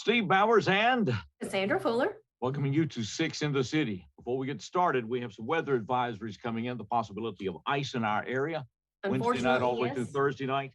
Steve Bowers and Cassandra Fuller. welcoming you to 6 in the City. Before we get started, we have some weather advisories coming in, the possibility of ice in our area. Wednesday night all the way through Thursday night.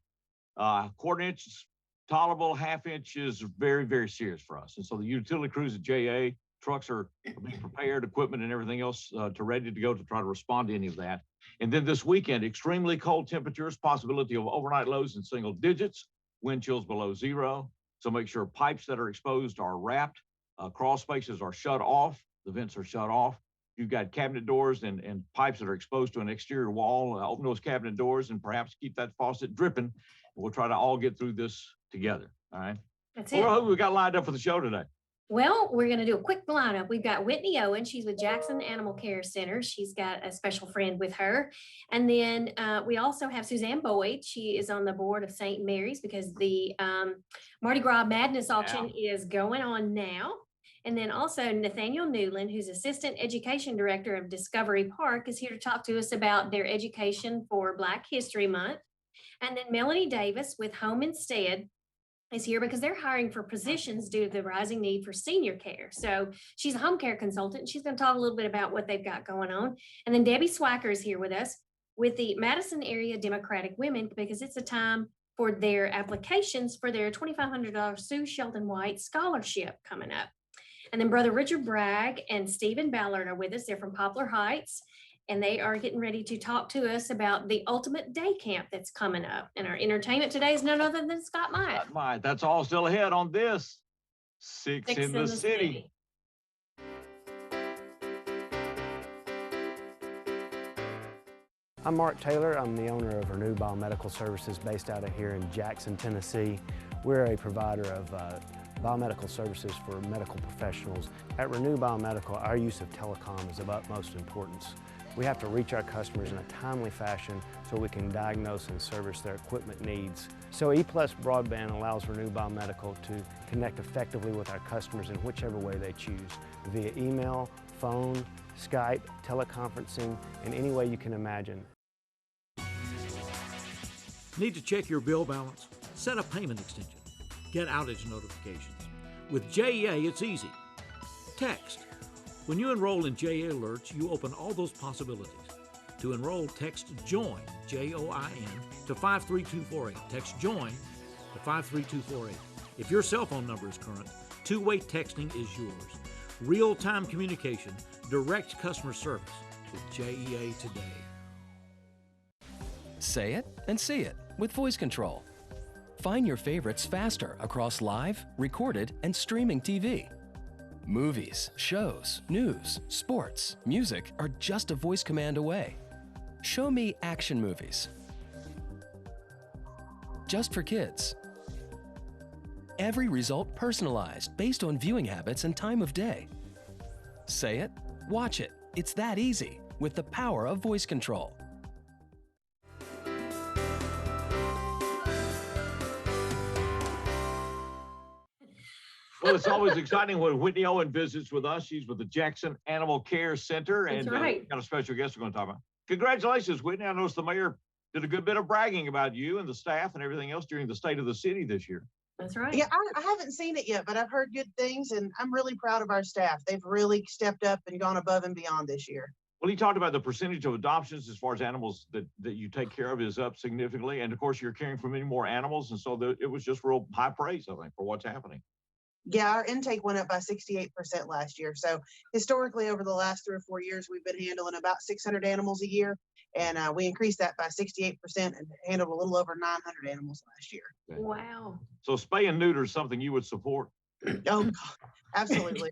Quarter inch tolerable, half inch is very, very serious for us. And so the utility crews at JA, trucks are being prepared, equipment and everything else to ready to go to try to respond to any of that. And then this weekend, extremely cold temperatures, possibility of overnight lows in single digits, wind chills below zero. So make sure pipes that are exposed are wrapped, crawl spaces are shut off, the vents are shut off. You've got cabinet doors and pipes that are exposed to an exterior wall. Open those cabinet doors and perhaps keep that faucet dripping. And we'll try to all get through this together. All right. That's it. Who we got lined up for the show today? Well, we're going to do a quick lineup. We've got Whitney Owen. She's with Jackson Animal Care Center. She's got a special friend with her. And then we also have Suzanne Boyd. She is on the board of St. Mary's because the Mardi Gras Madness auction is going on now. And then also Nathaniel Newland, who's Assistant Education Director of Discovery Park, is here to talk to us about their education for Black History Month. And then Melanie Davis with Home Instead is here because they're hiring for positions due to the rising need for senior care. So she's a home care consultant. And she's going to talk a little bit about what they've got going on. And then Debbie Swacker is here with us with the Madison Area Democratic Women because it's a time for their applications for their $2,500 Sue Sheldon White Scholarship coming up. And then Brother Richard Bragg and Stephen Ballard are with us. They're from Poplar Heights. And they are getting ready to talk to us about the ultimate day camp that's coming up. And our entertainment today is none other than Scott Myatt. Scott Myatt. That's all still ahead on this 6 in the City. I'm Mark Taylor. I'm the owner of Renew Biomedical Services based out of here in Jackson, Tennessee. We're a provider of biomedical services for medical professionals. At Renew Biomedical, our use of telecom is of utmost importance. We have to reach our customers in a timely fashion so we can diagnose and service their equipment needs. So E+ Broadband allows Renew Biomedical to connect effectively with our customers in whichever way they choose, via email, phone, Skype, teleconferencing, in any way you can imagine. Need to check your bill balance? Set a payment extension. Get outage notifications. With JEA, it's easy. Text. When you enroll in JEA Alerts, you open all those possibilities. To enroll, text JOIN, J-O-I-N, to 53248. Text JOIN to 53248. If your cell phone number is current, two-way texting is yours. Real-time communication, direct customer service with JEA today. Say it and see it with voice control. Find your favorites faster across live, recorded, and streaming TV. Movies, shows, news, sports, music are just a voice command away. Show me action movies. Just for kids. Every result personalized based on viewing habits and time of day. Say it, watch it. It's that easy with the power of voice control. Well, it's always exciting when Whitney Owen visits with us. She's with the Jackson Animal Care Center. That's and right. Got a special guest we're going to talk about. Congratulations, Whitney. I noticed the mayor did a good bit of bragging about you and the staff and everything else during the State of the City this year. That's right. Yeah, I haven't seen it yet, but I've heard good things, and I'm really proud of our staff. They've really stepped up and gone above and beyond this year. Well, he talked about the percentage of adoptions as far as animals that you take care of is up significantly. And, of course, you're caring for many more animals. And so it was just real high praise, I think, for what's happening. Yeah, our intake went up by 68% last year. So historically, over the last 3 or 4 years, we've been handling about 600 animals a year. And we increased that by 68% and handled a little over 900 animals last year. Okay. Wow. So spay and neuter is something you would support? Oh, God, absolutely.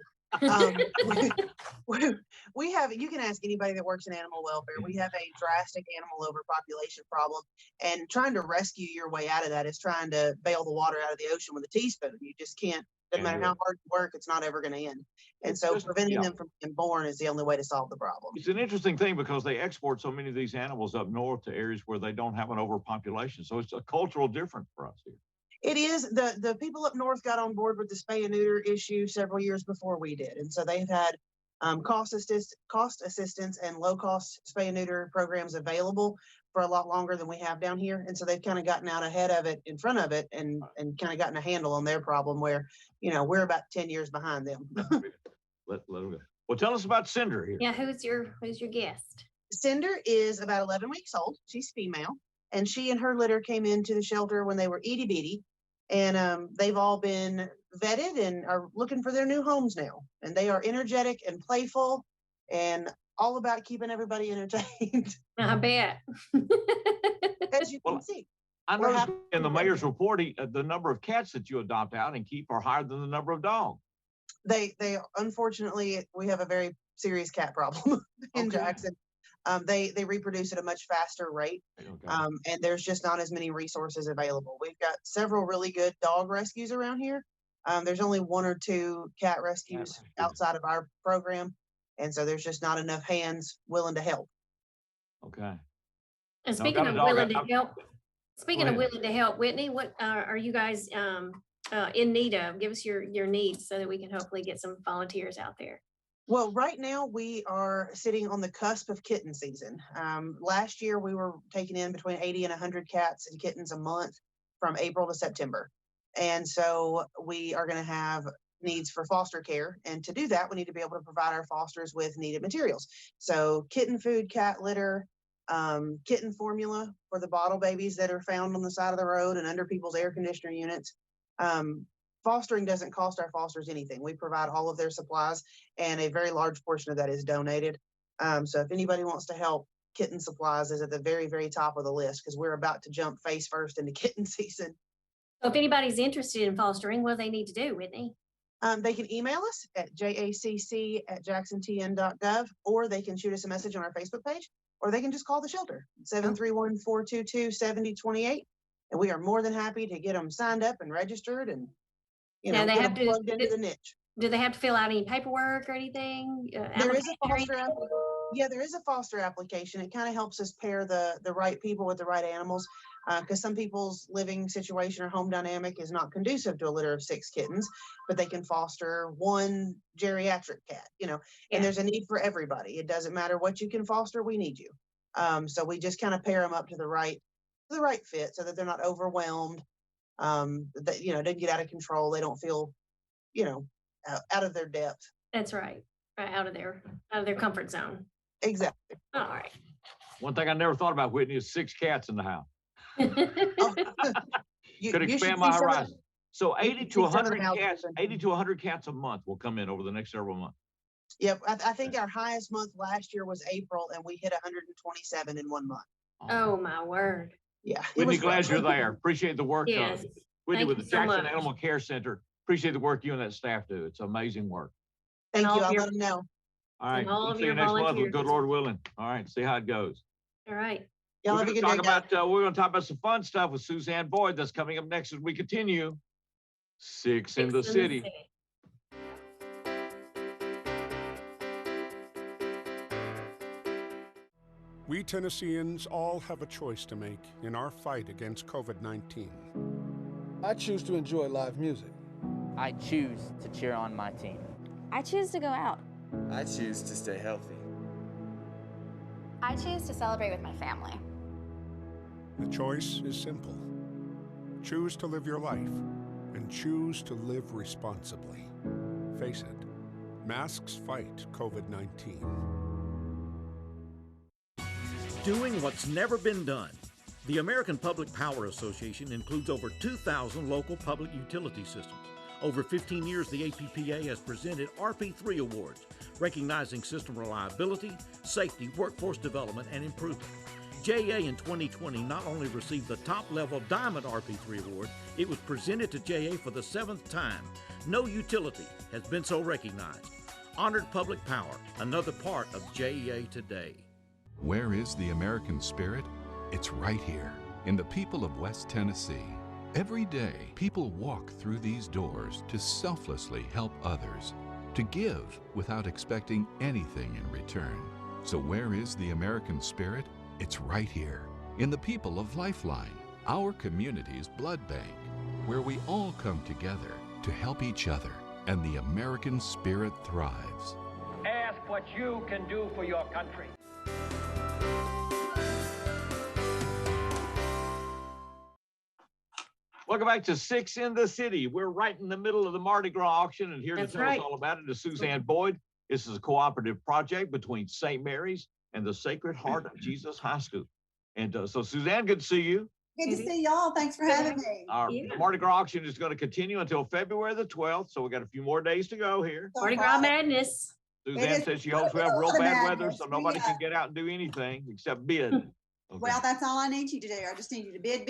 We have, you can ask anybody that works in animal welfare, we have a drastic animal overpopulation problem, and trying to rescue your way out of that is trying to bail the water out of the ocean with a teaspoon. You just can't, no matter how hard you work, it's not ever going to end. And so preventing them from being born is the only way to solve the problem. It's an interesting thing because they export so many of these animals up north to areas where they don't have an overpopulation. So it's a cultural difference for us here. It is. The people up north got on board with the spay and neuter issue several years before we did. And so they've had cost assistance and low cost spay and neuter programs available for a lot longer than we have down here. And so they've kind of gotten out ahead of it, in front of it, and kind of gotten a handle on their problem where, we're about 10 years behind them. Let them go. Well, tell us about Cinder here. Yeah, who's your guest? Cinder is about 11 weeks old. She's female, and she and her litter came into the shelter when they were itty bitty, and they've all been vetted and are looking for their new homes now. And they are energetic and playful and all about keeping everybody entertained. I bet. As you can see. I noticed in the mayor's report, the number of cats that you adopt out and keep are higher than the number of dogs. They unfortunately, we have a very serious cat problem in Jackson. They reproduce at a much faster rate, and there's just not as many resources available. We've got several really good dog rescues around here. There's only 1 or 2 cat rescues outside of our program, and so there's just not enough hands willing to help. Okay. And speaking of willing to help, Whitney, what are you guys in need of? Give us your needs so that we can hopefully get some volunteers out there. Well, right now we are sitting on the cusp of kitten season. Last year we were taking in between 80 and 100 cats and kittens a month from April to September. And so we are going to have needs for foster care. And to do that, we need to be able to provide our fosters with needed materials. So kitten food, cat litter, kitten formula for the bottle babies that are found on the side of the road and under people's air conditioner units. Fostering doesn't cost our fosters anything. We provide all of their supplies, and a very large portion of that is donated. So if anybody wants to help, kitten supplies is at the very, very top of the list, because we're about to jump face first into kitten season. So if anybody's interested in fostering, what do they need to do, Whitney? They can email us at jacc@jacksontn.gov, or they can shoot us a message on our Facebook page, or they can just call the shelter, 731-422-7028. And we are more than happy to get them signed up and registered and, Now they have to plugged into the niche. Do they have to fill out any paperwork or anything? There is a foster there is a foster application. It kind of helps us pair the right people with the right animals, because some people's living situation or home dynamic is not conducive to a litter of 6 kittens, but they can foster 1 geriatric cat, and there's a need for everybody. It doesn't matter what you can foster, we need you. So we just kind of pair them up to the right fit so that they're not overwhelmed, that, didn't get out of control. They don't feel, out of their depth. That's right. Out of their comfort zone. Exactly. All right. One thing I never thought about, Whitney, is 6 cats in the house. Could expand my horizon. So 80 to 100 cats, 80 to 100 cats a month will come in over the next several months. Yep. I think our highest month last year was April, and we hit 127 in 1 month. Oh my word. Yeah. Whitney, glad you're there. Appreciate the work. Yes. Whitney with the Jackson much. Animal Care Center. Appreciate the work you and that staff do. It's amazing work. Thank you. I'll let them know. All right. all We'll of see you your next month with volunteers. good Lord willing. All right. See how it goes. All right. Y'all We're have a going good to day. we're going to talk about some fun stuff with Suzanne Boyd. That's coming up next as we continue. Six in the City. We Tennesseans all have a choice to make in our fight against COVID-19. I choose to enjoy live music. I choose to cheer on my team. I choose to go out. I choose to stay healthy. I choose to celebrate with my family. The choice is simple. Choose to live your life and choose to live responsibly. Face it, masks fight COVID-19. Doing what's never been done. The American Public Power Association includes over 2,000 local public utility systems. Over 15 years, the APPA has presented RP3 awards, recognizing system reliability, safety, workforce development, and improvement. JA in 2020 not only received the top-level Diamond RP3 award, it was presented to JA for the 7th time. No utility has been so recognized. Honored public power, another part of JEA today. Where is the American spirit? It's right here, in the people of West Tennessee. Every day, people walk through these doors to selflessly help others, to give without expecting anything in return. So where is the American spirit? It's right here, in the people of Lifeline, our community's blood bank, where we all come together to help each other, and the American spirit thrives. Ask what you can do for your country. Welcome back to Six in the City. We're right in the middle of the Mardi Gras auction, and here That's to tell right. us all about it is Suzanne Boyd. This is a cooperative project between St. Mary's and the Sacred Heart of Jesus High School. And so, Suzanne, good to see you. Good to see y'all. Thanks for having me. Our Mardi Gras auction is going to continue until February the 12th, so we got a few more days to go here. Mardi Gras madness. Suzanne says she hopes we have real bad weather, so nobody can get out and do anything except bid. Okay. Well, that's all I need you to do. I just need you to bid.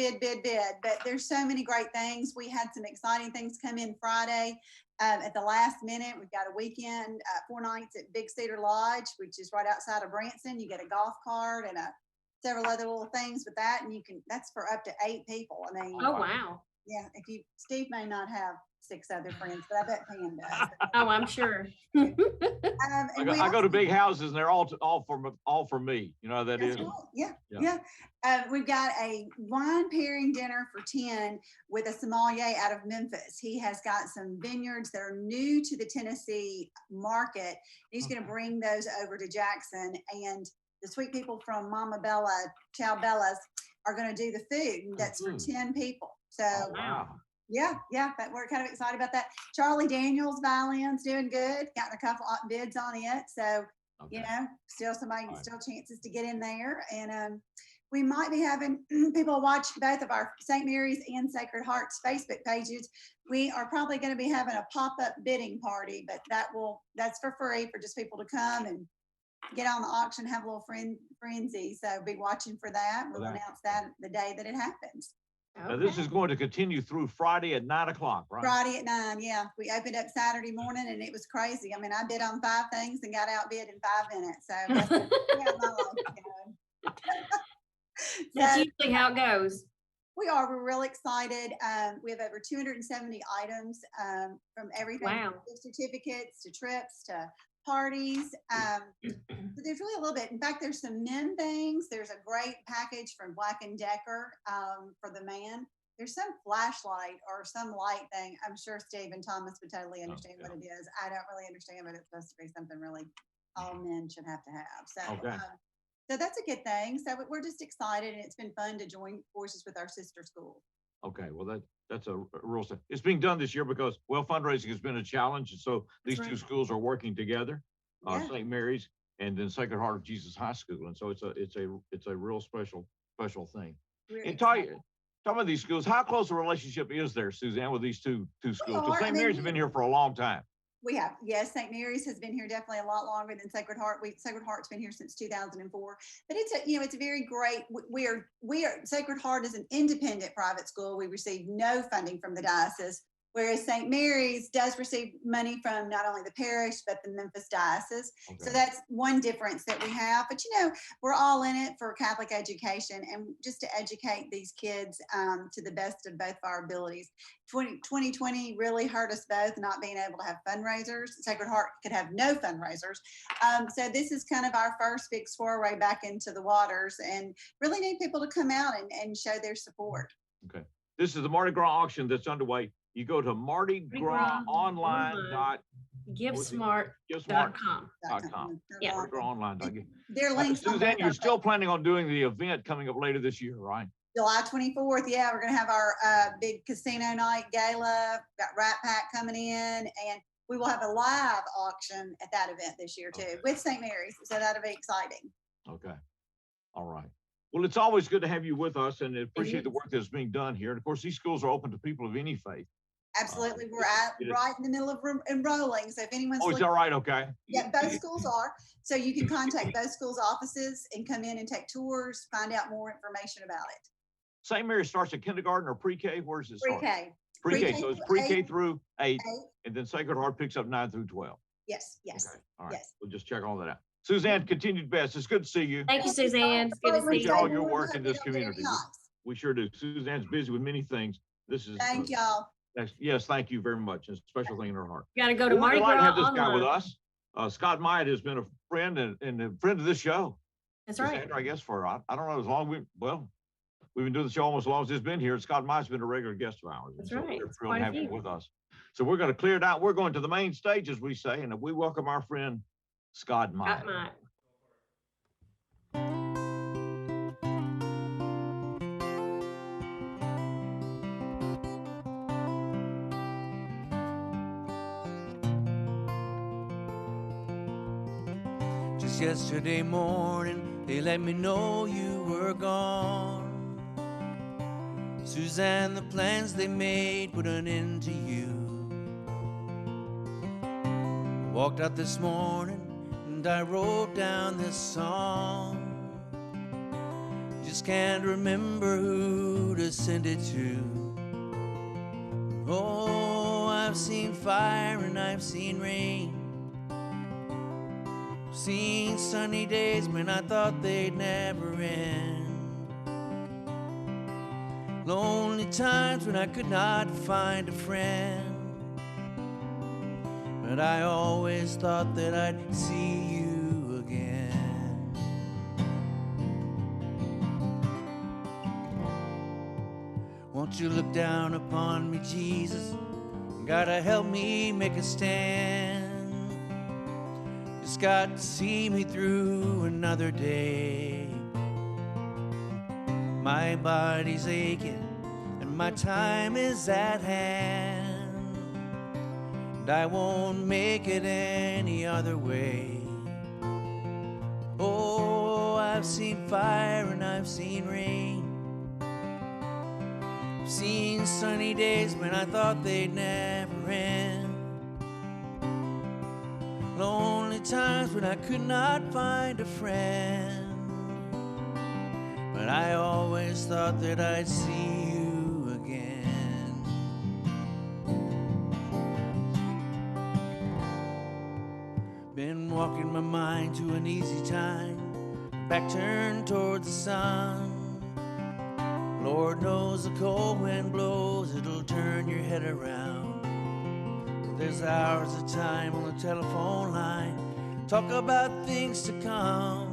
But there's so many great things. We had some exciting things come in Friday at the last minute. We've got a weekend, 4 nights at Big Cedar Lodge, which is right outside of Branson. You get a golf cart and several other little things with that, and that's for up to 8 people. I mean, oh wow. Yeah, Steve may not have 6 other friends, but I bet Pam does. Oh, I'm sure. I go to big houses and they're all for me. You know how that is. Right. Yeah. We've got a wine pairing dinner for 10 with a sommelier out of Memphis. He has got some vineyards that are new to the Tennessee market. He's going to bring those over to Jackson, and the sweet people from Mama Bella, Chow Bella's, are going to do the food. That's for 10 people. So wow. Yeah, but we're kind of excited about that. Charlie Daniels violin's doing good. Gotten a couple of bids on it, so still chances to get in there. And we might be having people watch both of our St. Mary's and Sacred Heart's Facebook pages. We are probably going to be having a pop-up bidding party, but that's for free for just people to come and get on the auction, have a little frenzy. So be watching for that. We'll announce that the day that it happens. Okay. Now this is going to continue through Friday at 9 o'clock, right? Friday at 9, yeah. We opened up Saturday morning and it was crazy. I mean, I bid on 5 things and got outbid in 5 minutes. So that's usually how it goes. We're really excited. We have over 270 items from everything from gift certificates to trips to parties. So there's really a little bit. In fact, there's some men things. There's a great package from Black & Decker for the man. There's some flashlight or some light thing. I'm sure Steve and Thomas would totally understand what it is. I don't really understand, but it's supposed to be something really all men should have to have. So, so that's a good thing. So we're just excited, and it's been fun to join forces with our sister schools. Okay, well that's a real thing. It's being done this year because fundraising has been a challenge, and so these two schools are working together, St. Mary's and then Sacred Heart of Jesus High School, and so it's a real special thing. And talking about these schools, how close a relationship is there, Suzanne, with these two schools? Because St. Mary's has been here for a long time. We have, yes. St. Mary's has been here definitely a lot longer than Sacred Heart. Sacred Heart's been here since 2004. But it's a very great. We are Sacred Heart is an independent private school. We receive no funding from the diocese, whereas St. Mary's does receive money from not only the parish but the Memphis diocese. Okay. So that's one difference that we have. But we're all in it for Catholic education and just to educate these kids to the best of both of our abilities. 2020 really hurt us both, not being able to have fundraisers. Sacred Heart could have no fundraisers. So this is kind of our first big foray back into the waters, and really need people to come out and show their support. Okay. This is the Mardi Gras auction that's underway. You go to mardigras.online.givesmart.com. Yeah. Mardi Gras Online. Their links. Suzanne, you're still planning on doing the event coming up later this year, right? July 24th. Yeah, we're going to have our big casino night gala. Got Rat Pack coming in, and we will have a live auction at that event this year too, with St. Mary's. So that'll be exciting. Okay. All right. Well, it's always good to have you with us, and appreciate the work that's being done here. And of course, these schools are open to people of any faith. Absolutely. We're right in the middle of enrolling. So if anyone's is that right? Okay. Yeah, both schools are. So you can contact both schools' offices and come in and take tours, find out more information about it. St. Mary starts at kindergarten or pre-K? Where does it start? Pre-K. Pre-K. So it's pre-K through 8, and then Sacred Heart picks up 9 through 12. Yes. Okay. All right. Yes. We'll just check all that out. Suzanne, continued best. It's good to see you. Thank you, Suzanne. It's good to see you. Appreciate all your work in this community. We sure do. Suzanne's busy with many things. This is. Thank y'all. Yes, thank you very much. It's a special thing in her heart. You got to go to Mardi Gras. We'd like to have this guy with us. Scott Myatt has been a friend and a friend of this show. That's right. Cassandra, I guess I don't know, as long we've been doing the show almost as long as it's been here. Scott Myatt's been a regular guest of ours. That's right. We're thrilled to have him with us. So we're going to clear it out. We're going to the main stage, as we say, and we welcome our friend Scott Myatt. Just yesterday morning, they let me know you were gone. Suzanne, the plans they made put an end to you. I walked out this morning and I wrote down this song. Just can't remember who to send it to. Oh, I've seen fire and I've seen rain. Seen sunny days when I thought they'd never end. Lonely times when I could not find a friend. But I always thought that I'd see you again. Won't you look down upon me, Jesus? Gotta help me make a stand. Just got to see me through another day. My body's aching and my time is at hand. And I won't make it any other way. Oh, I've seen fire and I've seen rain. I've seen sunny days when I thought they'd never end. Lonely times when I could not find a friend. But I always thought that I'd see you again. Been walking my mind to an easy time, back turned towards the sun. Lord knows the cold wind blows, it'll turn your head around. There's hours of time on the telephone line, talk about things to come.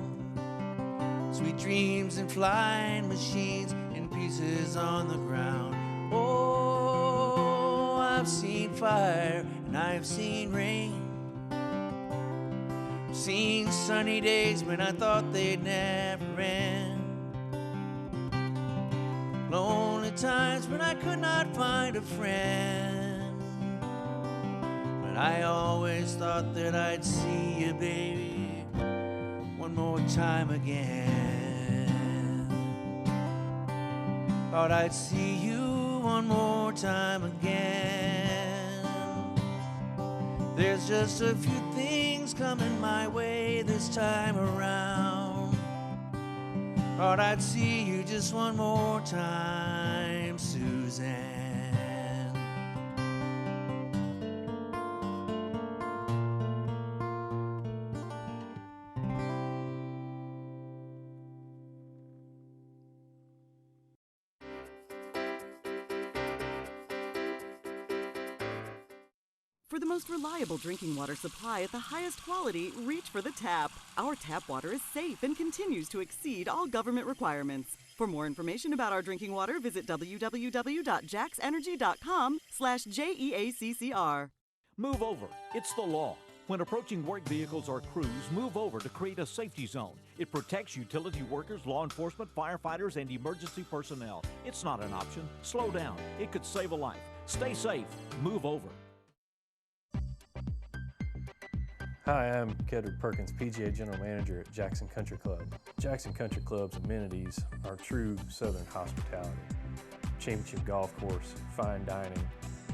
Sweet dreams and flying machines in pieces on the ground. Oh, I've seen fire and I've seen rain. I've seen sunny days when I thought they'd never end. Lonely times when I could not find a friend. But I always thought that I'd see you, baby, one more time again. Thought I'd see you one more time again. There's just a few things coming my way this time around. Thought I'd see you just one more time, Suzanne. For the most reliable drinking water supply at the highest quality, reach for the tap. Our tap water is safe and continues to exceed all government requirements. For more information about our drinking water, visit www.jaxenergy.com/JEACCR. Move over. It's the law. When approaching work vehicles or crews, move over to create a safety zone. It protects utility workers, law enforcement, firefighters, and emergency personnel. It's not an option. Slow down. It could save a life. Stay safe. Move over. Hi, I'm Kedrick Perkins, PGA General Manager at Jackson Country Club. Jackson Country Club's amenities are true Southern hospitality. Championship golf course, fine dining,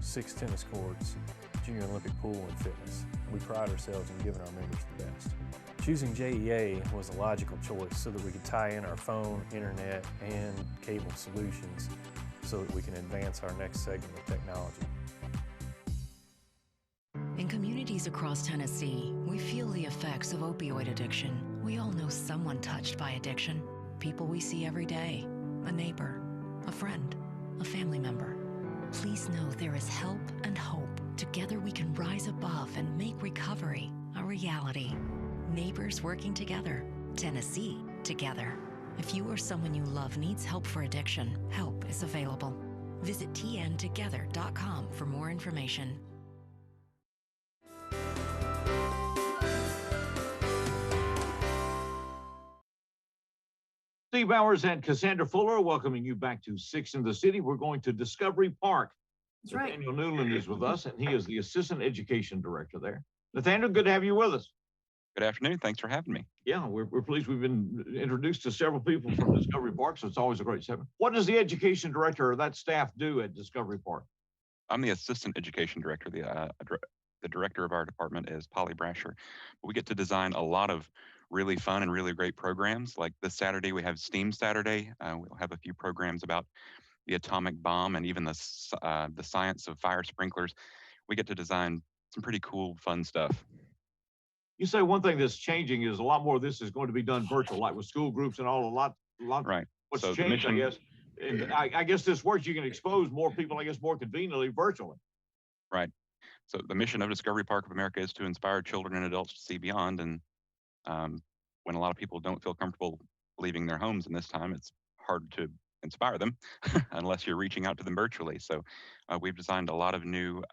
6 tennis courts, junior Olympic pool and fitness. We pride ourselves in giving our members the best. Choosing JEA was a logical choice so that we could tie in our phone, internet, and cable solutions so that we can advance our next segment of technology. In communities across Tennessee, we feel the effects of opioid addiction. We all know someone touched by addiction. People we see every day, a neighbor, a friend, a family member. Please know there is help and hope. Together we can rise above and make recovery a reality. Neighbors working together, Tennessee together. If you or someone you love needs help for addiction, help is available. Visit tntogether.com for more information. Steve Bowers and Cassandra Fuller welcoming you back to Six in the City. We're going to Discovery Park. That's right. Nathaniel Newland is with us, and he is the Assistant Education Director there. Nathaniel, good to have you with us. Good afternoon. Thanks for having me. Yeah, we're pleased. We've been introduced to several people from Discovery Park, so it's always a great segment. What does the education director or that staff do at Discovery Park? I'm the assistant education director. The director of our department is Polly Brasher. We get to design a lot of really fun and really great programs. Like this Saturday, we have STEAM Saturday. We'll have a few programs about the atomic bomb and even the science of fire sprinklers. We get to design some pretty cool, fun stuff. You say one thing that's changing is a lot more of this is going to be done virtual, like with school groups and all. A lot. Right. What's So the changed, I mission- guess. And I guess this works. You can expose more people, I guess, more conveniently virtually. Right. So the mission of Discovery Park of America is to inspire children and adults to see beyond. And when a lot of people don't feel comfortable leaving their homes in this time, it's hard to inspire them unless you're reaching out to them virtually. So we've designed a lot of new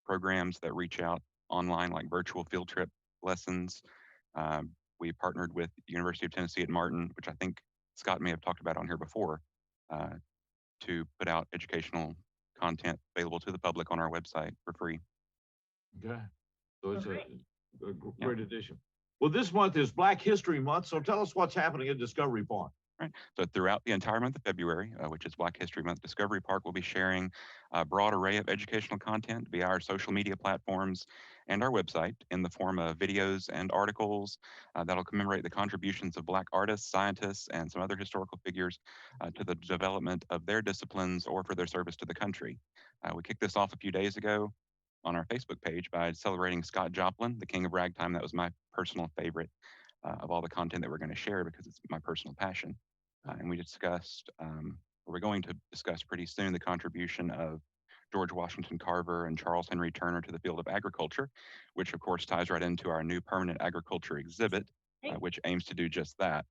programs that reach out online, like virtual field trip lessons. We partnered with University of Tennessee at Martin, which I think Scott may have talked about on here before, to put out educational content available to the public on our website for free. Okay. So it's a great addition. Well, this month is Black History Month, so tell us what's happening at Discovery Park. Right. So throughout the entire month of February, which is Black History Month, Discovery Park will be sharing a broad array of educational content via our social media platforms and our website in the form of videos and articles that'll commemorate the contributions of Black artists, scientists, and some other historical figures to the development of their disciplines or for their service to the country. We kicked this off a few days ago on our Facebook page by celebrating Scott Joplin, the King of Ragtime. That was my personal favorite of all the content that we're going to share because it's my personal passion. And we discussed, we're going to discuss pretty soon, the contribution of George Washington Carver and Charles Henry Turner to the field of agriculture, which of course ties right into our new permanent agriculture exhibit, which aims to do just that.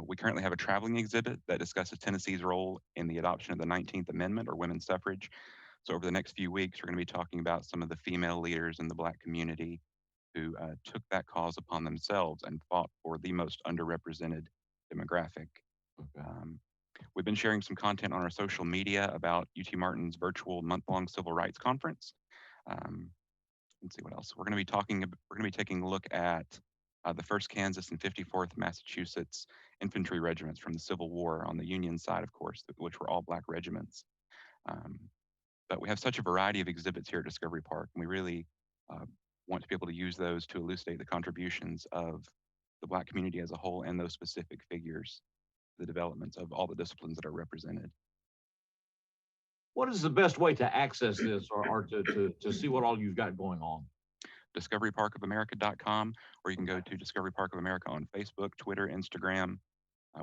We currently have a traveling exhibit that discusses Tennessee's role in the adoption of the 19th Amendment or women's suffrage. So over the next few weeks, we're going to be talking about some of the female leaders in the Black community who took that cause upon themselves and fought for the most underrepresented demographic. We've been sharing some content on our social media about UT Martin's virtual month-long civil rights conference. Let's see what else. We're going to be taking a look at the 1st Kansas and 54th Massachusetts infantry regiments from the Civil War on the Union side, of course, which were all Black regiments. But we have such a variety of exhibits here at Discovery Park, and we really want to be able to use those to elucidate the contributions of the Black community as a whole and those specific figures, the developments of all the disciplines that are represented. What is the best way to access this or to see what all you've got going on? DiscoveryParkofAmerica.com, or you can go to Discovery Park of America on Facebook, Twitter, Instagram.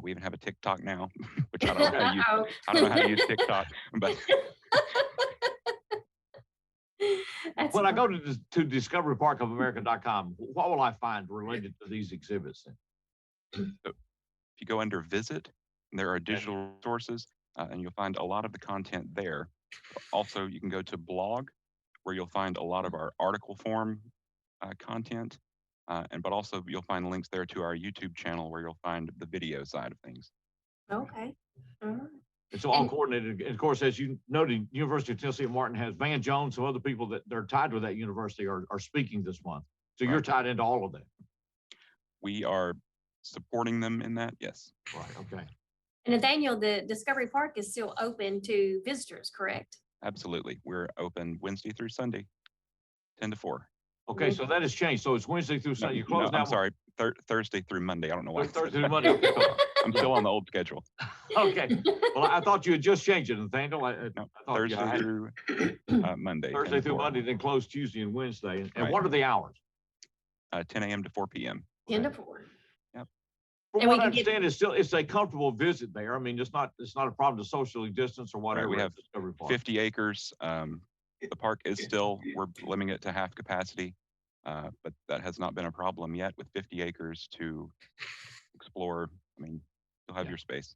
We even have a TikTok now, which I don't know how to use. I don't know how to use TikTok, but when I go to DiscoveryParkofAmerica.com, what will I find related to these exhibits? So if you go under Visit, there are digital resources, and you'll find a lot of the content there. Also, you can go to Blog, where you'll find a lot of our article form content, but also you'll find links there to our YouTube channel where you'll find the video side of things. Okay. It's all coordinated. And of course, as you noted, University of Tennessee at Martin has Van Jones, some other people that they're tied with that university are speaking this month. So you're tied into all of that. We are supporting them in that, yes. Right, okay. And Nathaniel, the Discovery Park is still open to visitors, correct? Absolutely. We're open Wednesday through Sunday, 10 to 4. Okay, so that has changed. So it's Wednesday through Sunday. You close now. I'm sorry, Thursday through Monday. I don't know why. Thursday through Monday. Okay. I'm still on the old schedule. Okay. Well, I thought you had just changed it, Nathaniel. Thursday through Monday. Thursday through Monday, then close Tuesday and Wednesday. And what are the hours? 10 a.m. to 4 p.m. 10 to 4. Yep. From what I understand, it's a comfortable visit there. I mean, it's not a problem to socially distance or whatever. Right, we have 50 acres. The park is still, we're limiting it to half capacity, but that has not been a problem yet with 50 acres to explore. I mean, you'll have your space.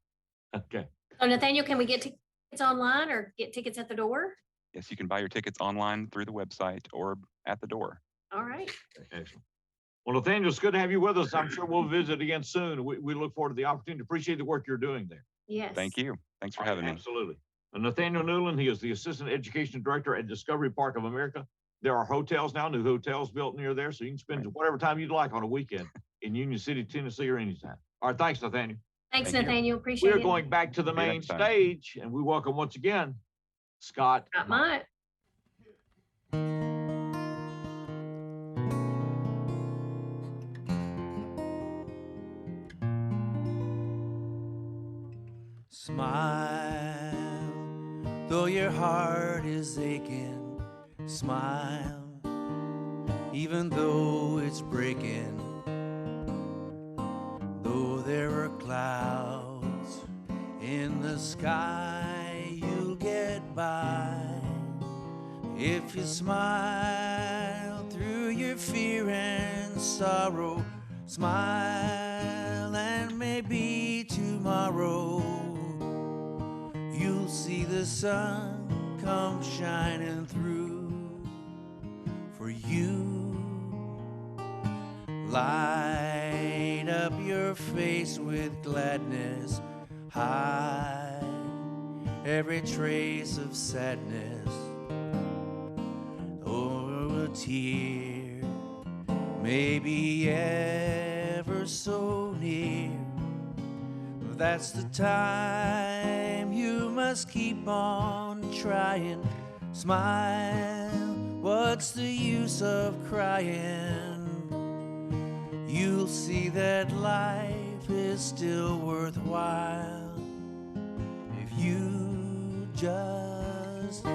Okay. So Nathaniel, can we get tickets online or get tickets at the door? Yes, you can buy your tickets online through the website or at the door. All right. Excellent. Well, Nathaniel, it's good to have you with us. I'm sure we'll visit again soon. We look forward to the opportunity. Appreciate the work you're doing there. Yes. Thank you. Thanks for having me. Absolutely. Nathaniel Newland, he is the Assistant Education Director at Discovery Park of America. There are hotels now, new hotels built near there, so you can spend whatever time you'd like on a weekend in Union City, Tennessee, or anytime. All right, thanks, Nathaniel. Thanks, Thank you. Nathaniel. Appreciate it. We're going back to the See you main next time. stage, and we welcome once again Scott. Myatt. Smile, though your heart is aching. Smile, even though it's breaking. Though there are clouds in the sky, you'll get by. If you smile through your fear and sorrow, smile and maybe tomorrow you'll see the sun come shining through for you. Light up your face with gladness, hide every trace of sadness. Oh, a tear may be ever so near, that's the time you must keep on trying. Smile, what's the use of crying? You'll see that life is still worthwhile if you just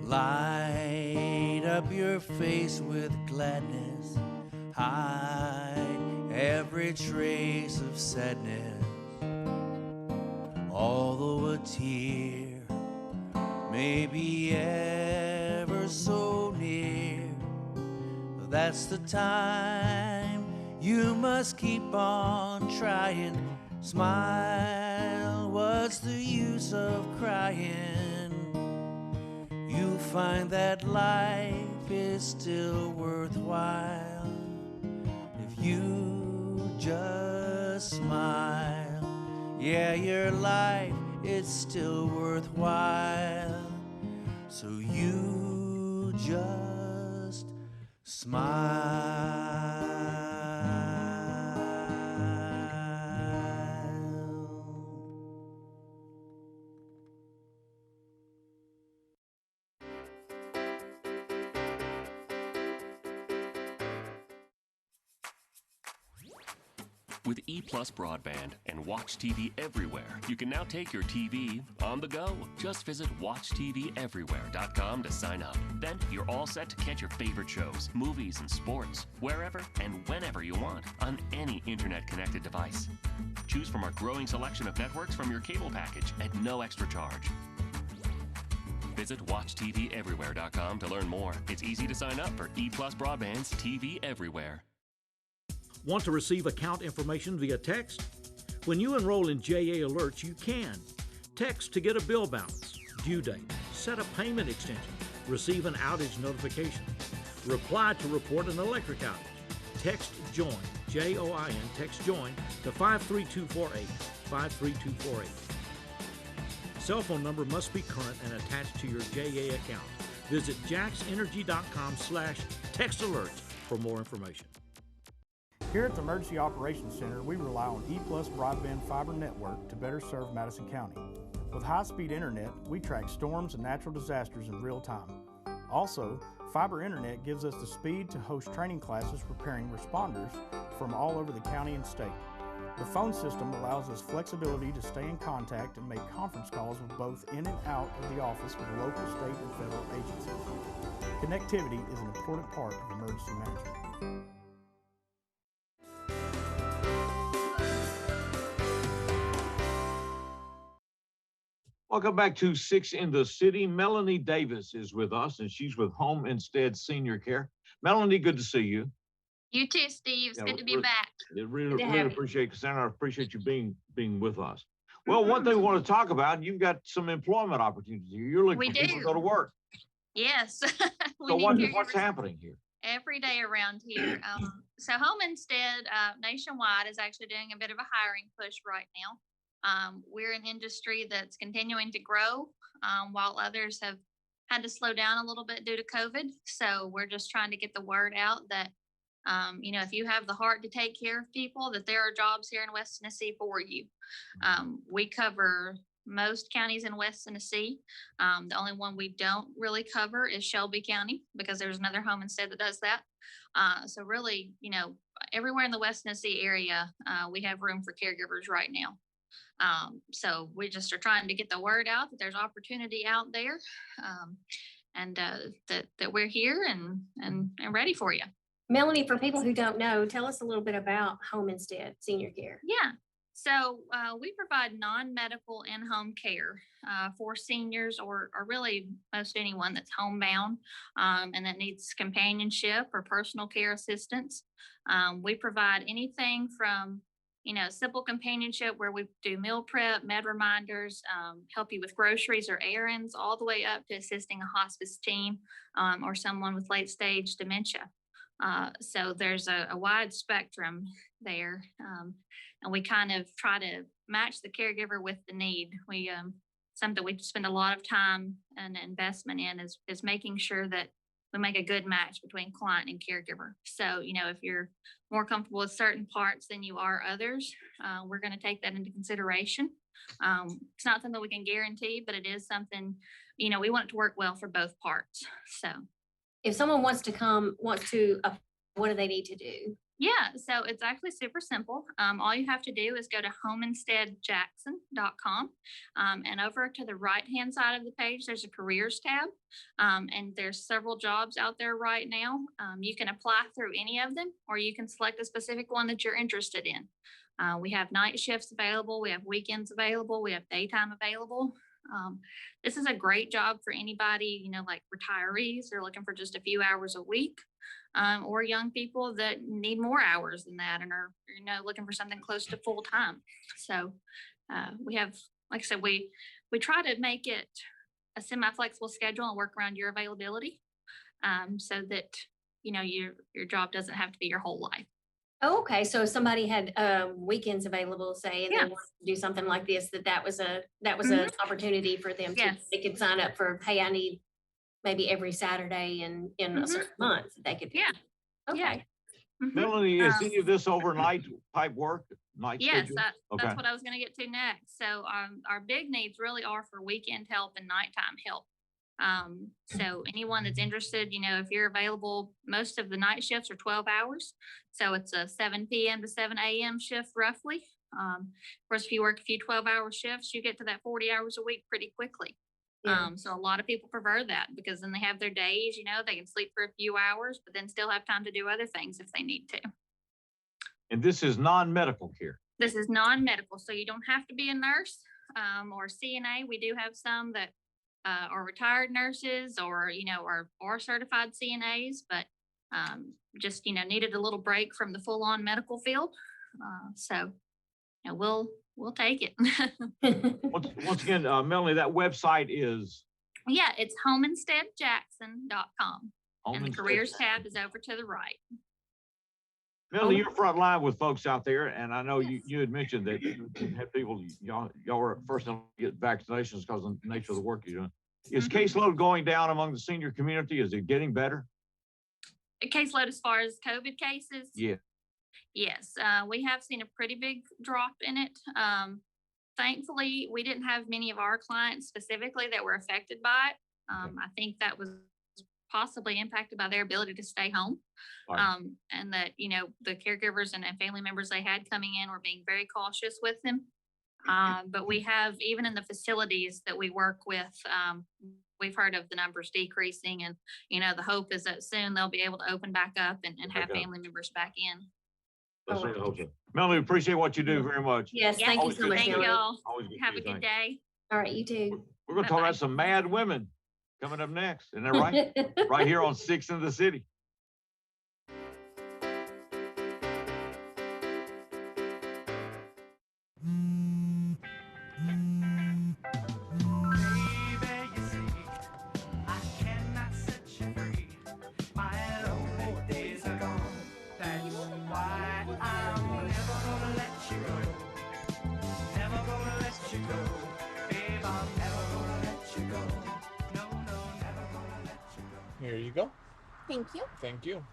light up your face with gladness, hide every trace of sadness. Although a tear may be ever so near, that's the time you must keep on trying. Smile, what's the use of crying? You'll find that life is still worthwhile if you just smile. Yeah, your life is still worthwhile, so you just smile. With E+ broadband and Watch TV Everywhere, you can now take your TV on the go. Just visit WatchTVEverywhere.com to sign up. Then you're all set to catch your favorite shows, movies, and sports wherever and whenever you want on any internet-connected device. Choose from our growing selection of networks from your cable package at no extra charge. Visit WatchTVEverywhere.com to learn more. It's easy to sign up for E+ Broadband's TV Everywhere. Want to receive account information via text? When you enroll in JA Alerts, you can. Text to get a bill balance, due date, set a payment extension, receive an outage notification, reply to report an electric outage. Text JOIN, J-O-I-N, text JOIN to 53248, 53248. Cell phone number must be current and attached to your JA account. Visit jaxenergy.com/textalerts for more information. Here at the Emergency Operations Center, we rely on E+ broadband fiber network to better serve Madison County. With high-speed internet, we track storms and natural disasters in real time. Also, fiber internet gives us the speed to host training classes preparing responders from all over the county and state. The phone system allows us flexibility to stay in contact and make conference calls with both in and out of the office with local, state, and federal agencies. Connectivity is an important part of emergency management. Welcome back to Six in the City. Melanie Davis is with us, and she's with Home Instead Senior Care. Melanie, good to see you. You too, Steve. It's good to be back. Really appreciate, Cassandra. I appreciate you being with us. Well, one thing we want to talk about, you've got some employment opportunities here. You're looking for people to go to work. Yes. So what's happening here? Every day around here. So Home Instead nationwide is actually doing a bit of a hiring push right now. We're an industry that's continuing to grow while others have had to slow down a little bit due to COVID. So we're just trying to get the word out that, if you have the heart to take care of people, that there are jobs here in West Tennessee for you. We cover most counties in West Tennessee. The only one we don't really cover is Shelby County because there's another Home Instead that does that. So really, everywhere in the West Tennessee area, we have room for caregivers right now. So we just are trying to get the word out that there's opportunity out there, and that we're here and ready for you. Melanie, for people who don't know, tell us a little bit about Home Instead Senior Care. Yeah. So we provide non-medical in-home care for seniors or really most anyone that's homebound and that needs companionship or personal care assistance. We provide anything from simple companionship where we do meal prep, med reminders, help you with groceries or errands, all the way up to assisting a hospice team or someone with late stage dementia. So there's a wide spectrum there. And we kind of try to match the caregiver with the need. Something we spend a lot of time and investment in is making sure that we make a good match between client and caregiver. So, if you're more comfortable with certain parts than you are others, we're going to take that into consideration. It's not something we can guarantee, but it is something, we want it to work well for both parts. So if someone wants to what do they need to do? Yeah, so it's actually super simple. All you have to do is go to homeinsteadjackson.com, and over to the right-hand side of the page, there's a careers tab, and there's several jobs out there right now. You can apply through any of them, or you can select a specific one that you're interested in. We have night shifts available. We have weekends available. We have daytime available. This is a great job for anybody, like retirees. They're looking for just a few hours a week. Or young people that need more hours than that and are, looking for something close to full time. So we have, like I said, we try to make it a semi-flexible schedule and work around your availability so that, your job doesn't have to be your whole life. Oh, okay. So if somebody had weekends available, say, and they wanted to do something like this, that was an opportunity for them to, they could sign up for, hey, I need maybe every Saturday in a certain month they could. Yeah. Okay. Yeah. Melanie, is any of this overnight type work? Yes, that's what I was going to get to next. So our big needs really are for weekend help and nighttime help. So anyone that's interested, if you're available, most of the night shifts are 12 hours. So it's a 7 p.m. to 7 a.m. shift roughly. Of course, if you work a few 12-hour shifts, you get to that 40 hours a week pretty quickly. Yeah. So a lot of people prefer that because then they have their days, they can sleep for a few hours, but then still have time to do other things if they need to. And this is non-medical care. This is non-medical. So you don't have to be a nurse or CNA. We do have some that are retired nurses or, are certified CNAs, but just, needed a little break from the full-on medical field. So we'll take it. once again, Melanie, that website is? Yeah, it's homeinsteadjackson.com. And the careers tab is over to the right. Melanie, you're front line with folks out there, and I know you had mentioned that you had people, y'all were first to get vaccinations because of the nature of the work you're doing. Is caseload going down among the senior community? Is it getting better? A caseload as far as COVID cases? Yeah. Yes, we have seen a pretty big drop in it. Thankfully, we didn't have many of our clients specifically that were affected by it. I think that was possibly impacted by their ability to stay home. Right. And that, the caregivers and family members they had coming in were being very cautious with them. But we have, even in the facilities that we work with, we've heard of the numbers decreasing and, the hope is that soon they'll be able to open back up and have family members back in. That's what I hope so. Melanie, appreciate what you do very much. Yes, thank you so much. Thank y'all. Have a good day. All right, you too. We're going to talk about some mad women coming up next. Isn't that right? Right here on Six in the City. Here you go. Thank you. Thank you.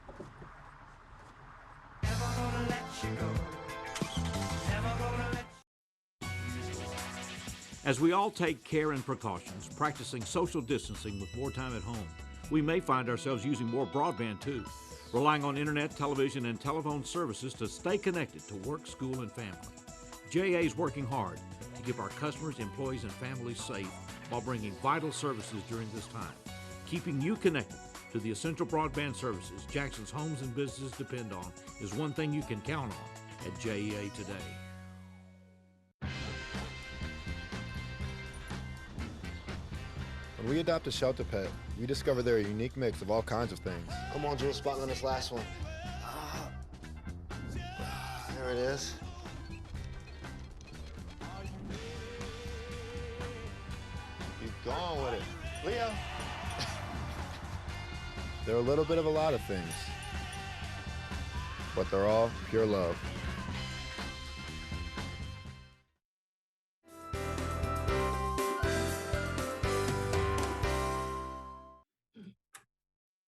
As we all take care and precautions, practicing social distancing with more time at home, we may find ourselves using more broadband too, relying on internet, television, and telephone services to stay connected to work, school, and family. JA is working hard to keep our customers, employees, and families safe while bringing vital services during this time. Keeping you connected to the essential broadband services Jackson's homes and businesses depend on is one thing you can count on at JEA today. When we adopt a shelter pet, we discover they're a unique mix of all kinds of things. Come on, Joe, spot on this last one. There it is. Keep going with it. Leo! They're a little bit of a lot of things, but they're all pure love.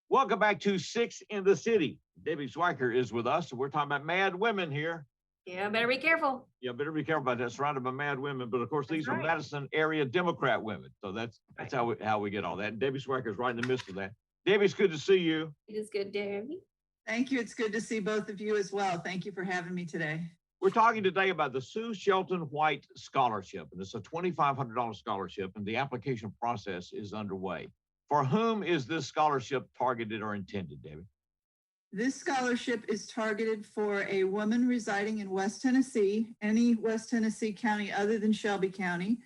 Welcome back to Six in the City. Debbie Swiker is with us, and we're talking about mad women here. Yeah, better be careful. Yeah, better be careful about that. Surrounded by mad women, but of course these are right. Madison area Democrat women. So that's how we get all that. And Debbie Swiker is right in the midst of that. Debbie, it's good to see you. It is good, Debbie. Thank you. It's good to see both of you as well. Thank you for having me today. We're talking today about the Sue Shelton White Scholarship, and it's a $2,500 scholarship, and the application process is underway. For whom is this scholarship targeted or intended, Debbie? This scholarship is targeted for a woman residing in West Tennessee, any West Tennessee county other than Shelby County,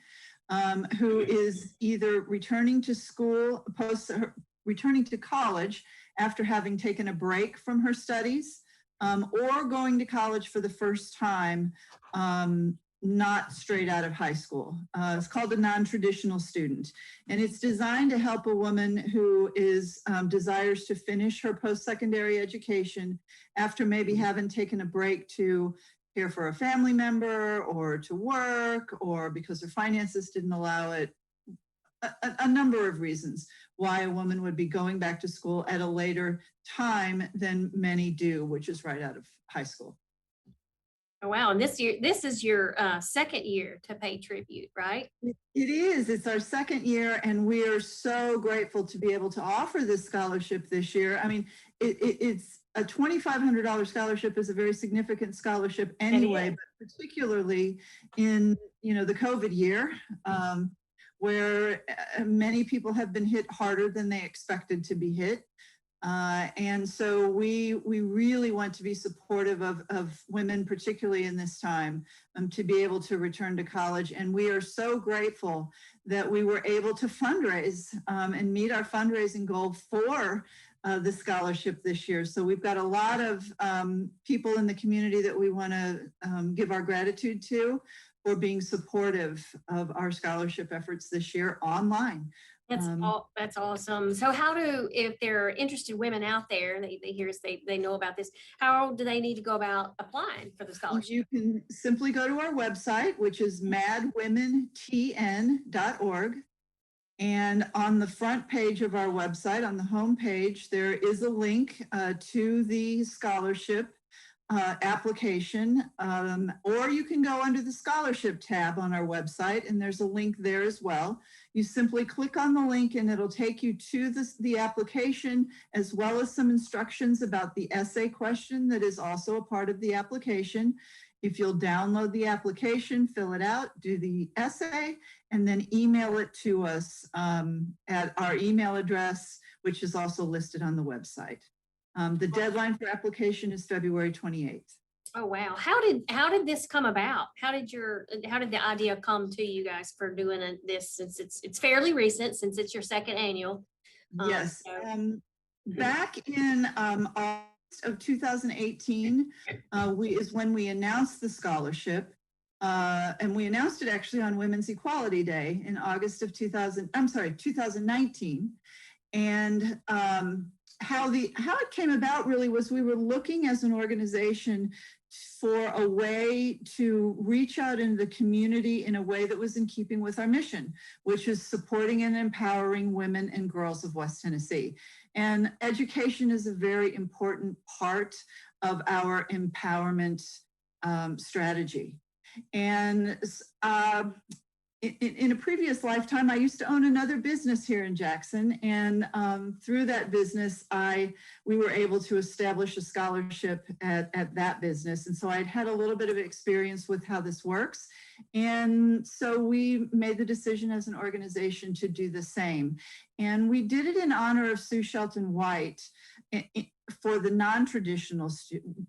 who is either returning to school, returning to college after having taken a break from her studies, or going to college for the first time, not straight out of high school. It's called a non-traditional student, and it's designed to help a woman who is desires to finish her post-secondary education after maybe having taken a break to care for a family member or to work, or because her finances didn't allow it. A number of reasons why a woman would be going back to school at a later time than many do, which is right out of high school. Oh, wow. And this is your second year to pay tribute, right? It is. It's our second year, and we are so grateful to be able to offer this scholarship this year. I mean, it's a $2,500 scholarship is a very significant scholarship anyway, but particularly in, the COVID year, where many people have been hit harder than they expected to be hit. And so we really want to be supportive of women, particularly in this time, to be able to return to college. And we are so grateful that we were able to fundraise and meet our fundraising goal for the scholarship this year. So we've got a lot of people in the community that we want to give our gratitude to for being supportive of our scholarship efforts this year online. That's awesome. So if there are interested women out there, they know about this, how do they need to go about applying for the scholarship? You can simply go to our website, which is madwomentn.org. And on the front page of our website, on the home page, there is a link to the scholarship application, or you can go under the scholarship tab on our website, and there's a link there as well. You simply click on the link and it'll take you to the application, as well as some instructions about the essay question that is also a part of the application. If you'll download the application, fill it out, do the essay, and then email it to us at our email address, which is also listed on the website. The deadline for application is February 28th. Oh, wow. How did this come about? How did the idea come to you guys for doing this, since it's fairly recent, since it's your second annual? Yes. Back in August of 2018, is when we announced the scholarship. And we announced it actually on Women's Equality Day in August of 2019. And how it came about really was we were looking as an organization for a way to reach out into the community in a way that was in keeping with our mission, which is supporting and empowering women and girls of West Tennessee. And education is a very important part of our empowerment strategy. And in a previous lifetime, I used to own another business here in Jackson, and through that business, we were able to establish a scholarship at that business. And so I'd had a little bit of experience with how this works. And so we made the decision as an organization to do the same. And we did it in honor of Sue Shelton White for the non-traditional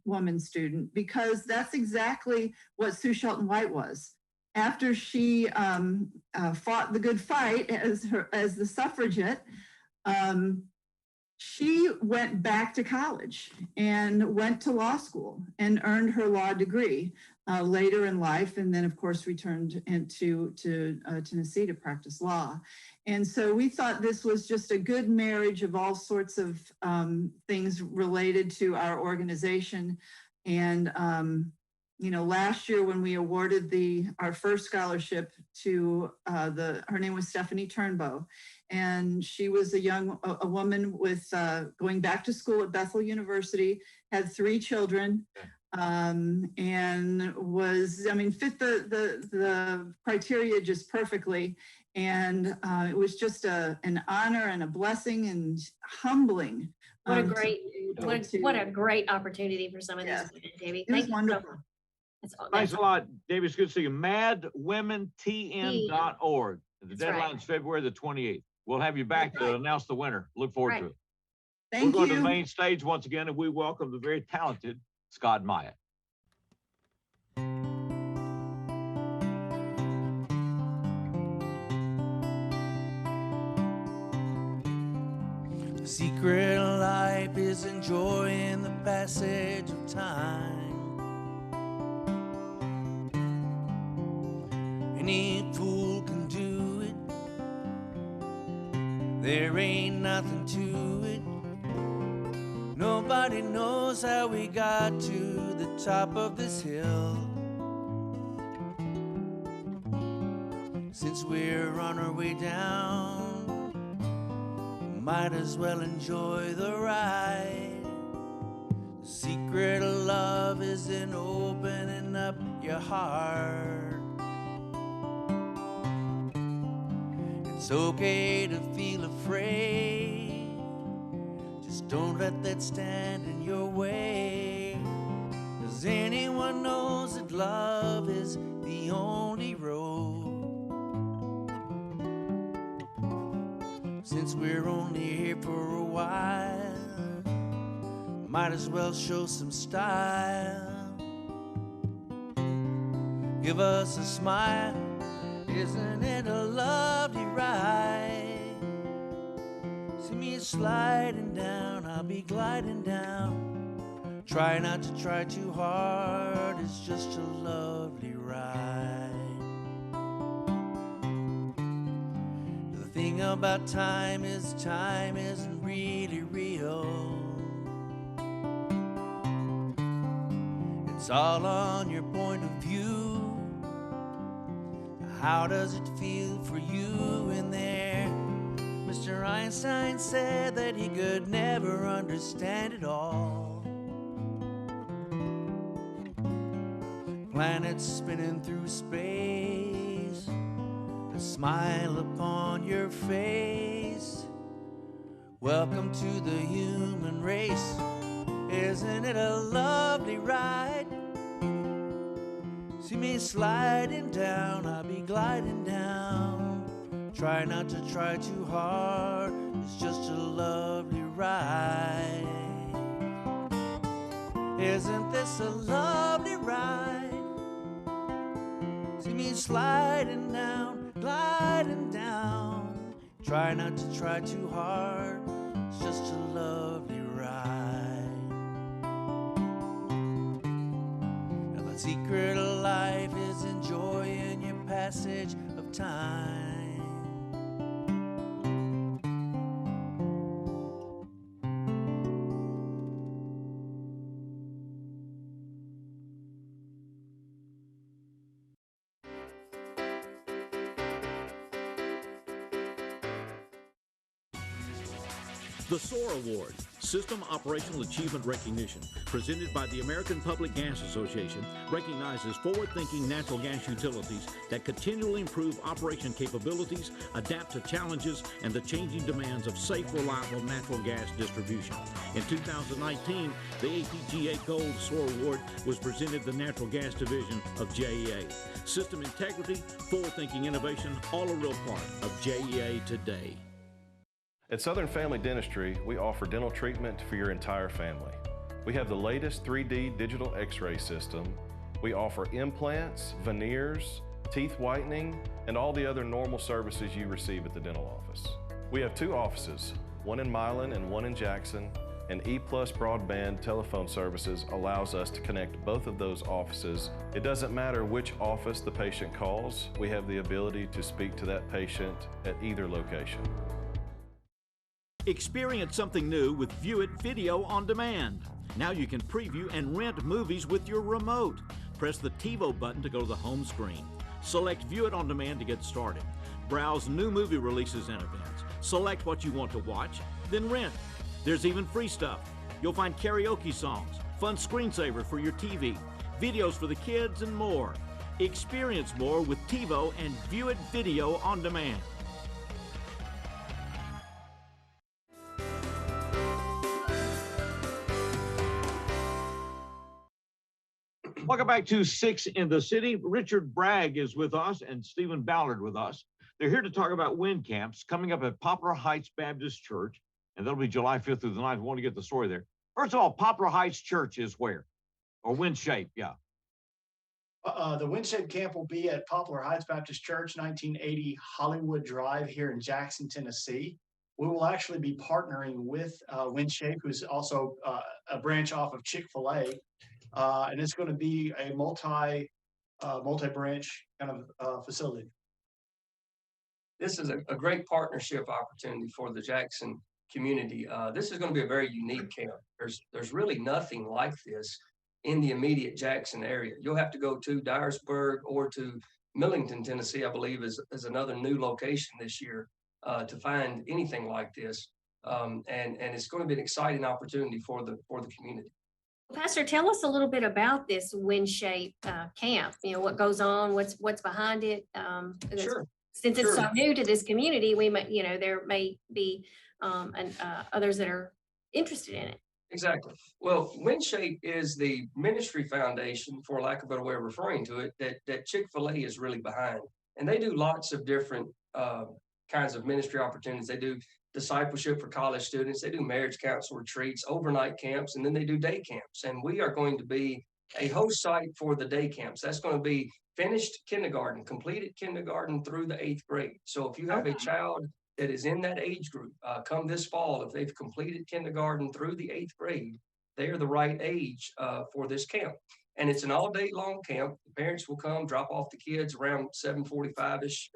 woman student, because that's exactly what Sue Shelton White was. After she fought the good fight as the suffragette, she went back to college and went to law school and earned her law degree later in life, and then of course returned to Tennessee to practice law. And so we thought this was just a good marriage of all sorts of things related to our organization. And last year when we awarded our first scholarship to her name was Stephanie Turnbow, and she was a woman with going back to school at Bethel University, had 3 children, and fit the criteria just perfectly. And it was just an honor and a blessing and humbling. What a great opportunity for some of these women, Debbie. Thank you. Wonderful. Thanks a lot, David. It's good to see you. madwomentn.org. The deadline's February the 28th. We'll have you back to announce the winner. Look forward to it. Thank We're going you. to the main stage once again, and we welcome the very talented Scott Myatt. The secret of life is enjoying the passage of time. Any fool can do it. There ain't nothing to it. Nobody knows how we got to the top of this hill. Since we're on our way down, might as well enjoy the ride. The secret of love is in opening up your heart. It's okay to feel afraid. Just don't let that stand in your way. 'Cause anyone knows that love is the only road. Since we're only here for a while, might as well show some style. Give us a smile, isn't it a lovely ride? See me sliding down, I'll be gliding down. Try not to try too hard, it's just a lovely ride. The thing about time isn't really real. It's all on your point of view. How does it feel for you in there? Mr. Einstein said that he could never understand it all. Planets spinning through space, a smile upon your face. Welcome to the human race. Isn't it a lovely ride? See me sliding down, I'll be gliding down. Try not to try too hard, it's just a lovely ride. Isn't this a lovely ride? See me sliding down, gliding down. Try not to try too hard, it's just a lovely ride. And the secret of life is enjoying your passage of time. The SOAR Award, System Operational Achievement Recognition, presented by the American Public Gas Association, recognizes forward-thinking natural gas utilities that continually improve operation capabilities, adapt to challenges, and the changing demands of safe, reliable natural gas distribution. In 2019, the APGA Gold SOAR Award was presented to the Natural Gas Division of JEA. System integrity, forward-thinking innovation, all a real part of JEA today. At Southern Family Dentistry, we offer dental treatment for your entire family. We have the latest 3D digital x-ray system. We offer implants, veneers, teeth whitening, and all the other normal services you receive at the dental office. We have 2 offices, one in Milan and one in Jackson, and E+ broadband telephone services allows us to connect both of those offices. It doesn't matter which office the patient calls, we have the ability to speak to that patient at either location. Experience something new with View It Video on Demand. Now you can preview and rent movies with your remote. Press the TiVo button to go to the home screen. Select View It on Demand to get started. Browse new movie releases and events. Select what you want to watch, then rent. There's even free stuff. You'll find karaoke songs, fun screensavers for your TV, videos for the kids, and more. Experience more with TiVo and View It Video on Demand. Welcome back to 6 in the City. Richard Bragg is with us and Stephen Ballard with us. They're here to talk about wind camps coming up at Poplar Heights Baptist Church, and that'll be July 5th through the 9th. I want to get the story there. First of all, Poplar Heights Church is where? Or Wind Shape, yeah. The Wind Shape camp will be at Poplar Heights Baptist Church, 1980 Hollywood Drive here in Jackson, Tennessee. We will actually be partnering with Wind Shape, who's also a branch off of Chick-fil-A. And it's going to be a multi-branch kind of facility. This is a great partnership opportunity for the Jackson community. This is going to be a very unique camp. There's really nothing like this in the immediate Jackson area. You'll have to go to Dyersburg or to Millington, Tennessee, I believe is another new location this year to find anything like this. And it's going to be an exciting opportunity for the community. Pastor, tell us a little bit about this Wind Shape camp. You know, what goes on, what's behind it. Sure. Since it's so new to this community, we might, there may be others that are interested in it. Exactly. Well, Wind Shape is the ministry foundation, for lack of a better way of referring to it, that Chick-fil-A is really behind. And they do lots of different kinds of ministry opportunities. They do discipleship for college students. They do marriage council retreats, overnight camps, and then they do day camps. And we are going to be a host site for the day camps. That's going to be finished kindergarten, completed kindergarten through the 8th grade. So if you have a child that is in that age group, come this fall, if they've completed kindergarten through the 8th grade, they are the right age for this camp. And it's an all day long camp. The parents will come, drop off the kids around 7:45-ish,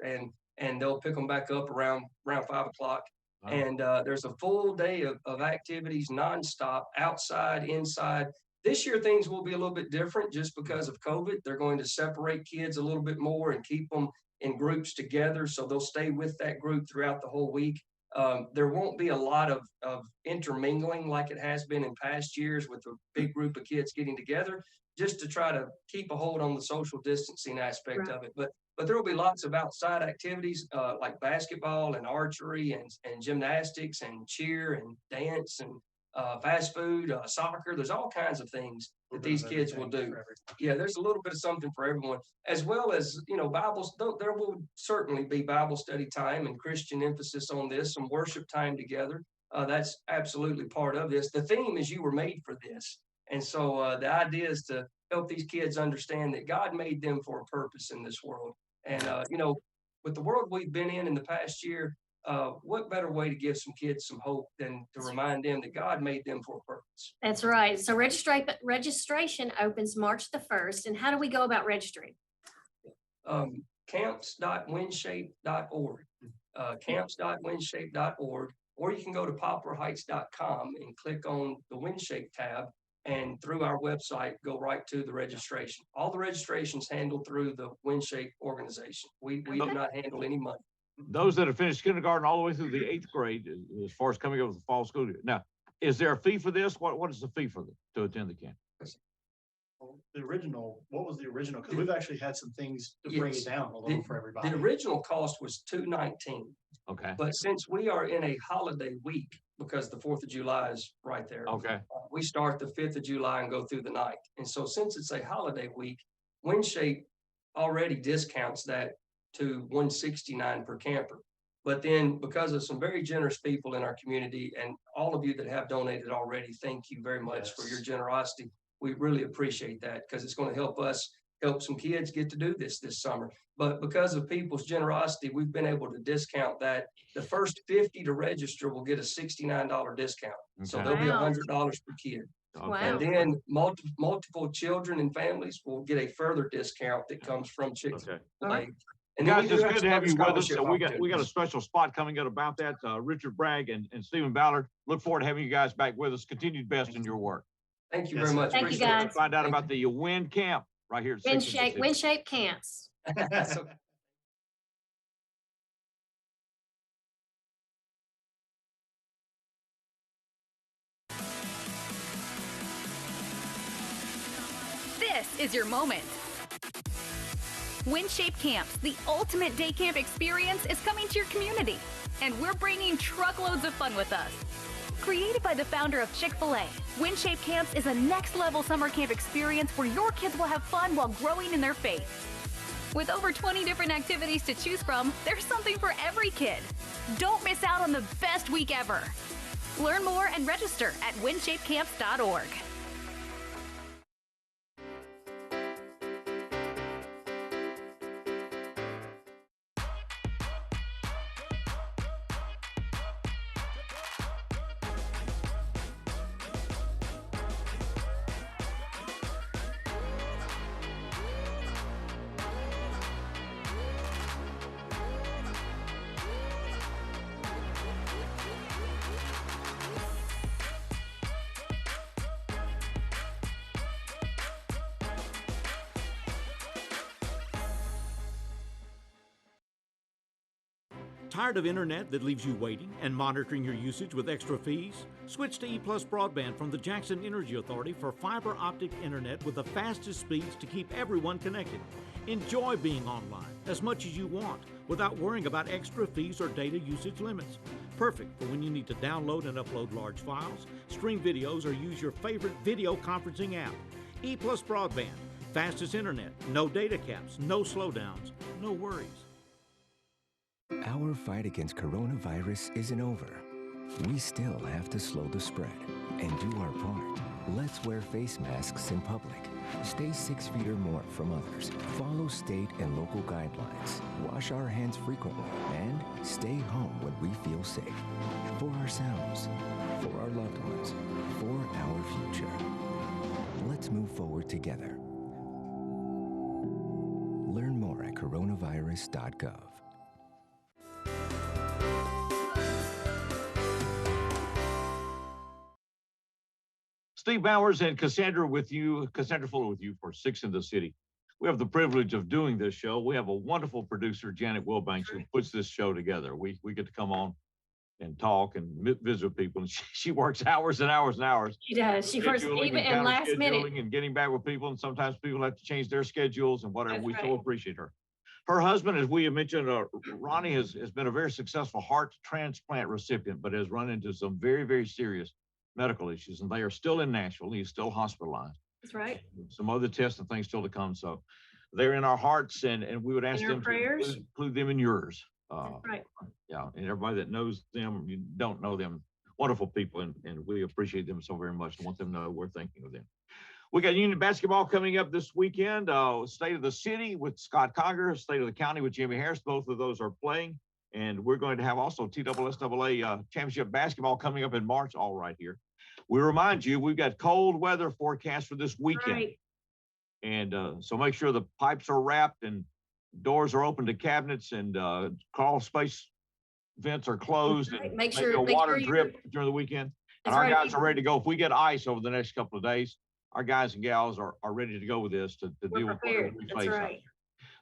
and they'll pick them back up around 5 o'clock. Wow. And there's a full day of activities nonstop, outside, inside. This year, things will be a little bit different just because of COVID. They're going to separate kids a little bit more and keep them in groups together. So they'll stay with that group throughout the whole week. There won't be a lot of intermingling like it has been in past years with a big group of kids getting together, just to try to keep a hold on the social distancing aspect of it. But there will be lots of outside activities like basketball and archery and gymnastics and cheer and dance and fast food, soccer. There's all kinds of things that these kids will do. Yeah, there's a little bit of something for everyone, as well as, Bibles. There will certainly be Bible study time and Christian emphasis on this, some worship time together. That's absolutely part of this. The theme is you were made for this. And so the idea is to help these kids understand that God made them for a purpose in this world. And, with the world we've been in the past year, what better way to give some kids some hope than to remind them that God made them for a purpose? That's right. So registration opens March the 1st. And how do we go about registering? Camps.windshape.org, camps.windshape.org, or you can go to poplarheights.com and click on the Windshape tab, and through our website, go right to the registration. All the registrations handled through the Windshape organization. We do not handle any money. Those that have finished kindergarten all the way through the 8th grade, as far as coming up with the fall school year. Now, is there a fee for this? What is the fee for to attend the camp? What was the original? Because we've actually had some things to bring it down a little for everybody. The original cost was $219. Okay. But since we are in a holiday week, because the 4th of July is right there. Okay. We start the 5th of July and go through the 9th. And so since it's a holiday week, Windshape already discounts that to $169 per camper. But then because of some very generous people in our community and all of you that have donated already, thank you very much for your generosity. We really appreciate that because it's going to help us help some kids get to do this summer. But because of people's generosity, we've been able to discount that. The first 50 to register will get a $69 discount. Okay. So there'll be $100 per kid. Okay. And then multiple children and families will get a further discount that comes from Chick-fil-A. Okay. And guys, it's good to have you with us. So we got a special spot coming up about that. Richard Bragg and Stephen Ballard, look forward to having you guys back with us. Continued best in your work. Thank you very much. Thank you, guys. Find out about the Wind Camp right here at Windshape Camps. This is your moment. Windshape Camps, the ultimate day camp experience, is coming to your community, and we're bringing truckloads of fun with us. Created by the founder of Chick-fil-A, Windshape Camps is a next-level summer camp experience where your kids will have fun while growing in their faith. With over 20 different activities to choose from, there's something for every kid. Don't miss out on the best week ever. Learn more and register at windshapecamps.org. Tired of internet that leaves you waiting and monitoring your usage with extra fees? Switch to E+ Broadband from the Jackson Energy Authority for fiber optic internet with the fastest speeds to keep everyone connected. Enjoy being online as much as you want without worrying about extra fees or data usage limits. Perfect for when you need to download and upload large files, stream videos, or use your favorite video conferencing app. E+ Broadband, fastest internet, no data caps, no slowdowns, no worries. Our fight against coronavirus isn't over. We still have to slow the spread and do our part. Let's wear face masks in public. Stay 6 feet or more from others. Follow state and local guidelines. Wash our hands frequently and stay home when we feel safe. For ourselves, for our loved ones, for our future. Let's move forward together. Learn more at coronavirus.gov. Steve Bowers and Cassandra Fuller with you for Six in the City. We have the privilege of doing this show. We have a wonderful producer, Janet Wilbanks, who puts this show together. We get to come on and talk and visit people. And she works hours and hours and hours. She does. She works even in last minute. And getting back with people. And sometimes people have to change their schedules and whatever. That's we right. so appreciate her. Her husband, as we have mentioned, Ronnie has been a very successful heart transplant recipient, but has run into some very, very serious medical issues, and they are still in Nashville. He's still hospitalized. That's right. Some other tests and things still to come. So they're in our hearts, and we would ask them prayers. to include them in yours. That's right. Yeah, and everybody that knows them, you don't know them, wonderful people, and we appreciate them so very much and want them to know we're thinking of them. We got Union basketball coming up this weekend. State of the City with Scott Conger, State of the County with Jimmy Harris. Both of those are playing. And we're going to have also TSSAA championship basketball coming up in March, all right here. We remind you, we've got cold weather forecast for this weekend. Right. And so make sure the pipes are wrapped and doors are open to cabinets and crawl space vents are closed. Right. And Make maybe sure a water you're- drip during the weekend. And That's our right. guys are ready to go. If we get ice over the next couple of days, our guys and gals are ready to go with this to deal with whatever prepared. we That's face. right.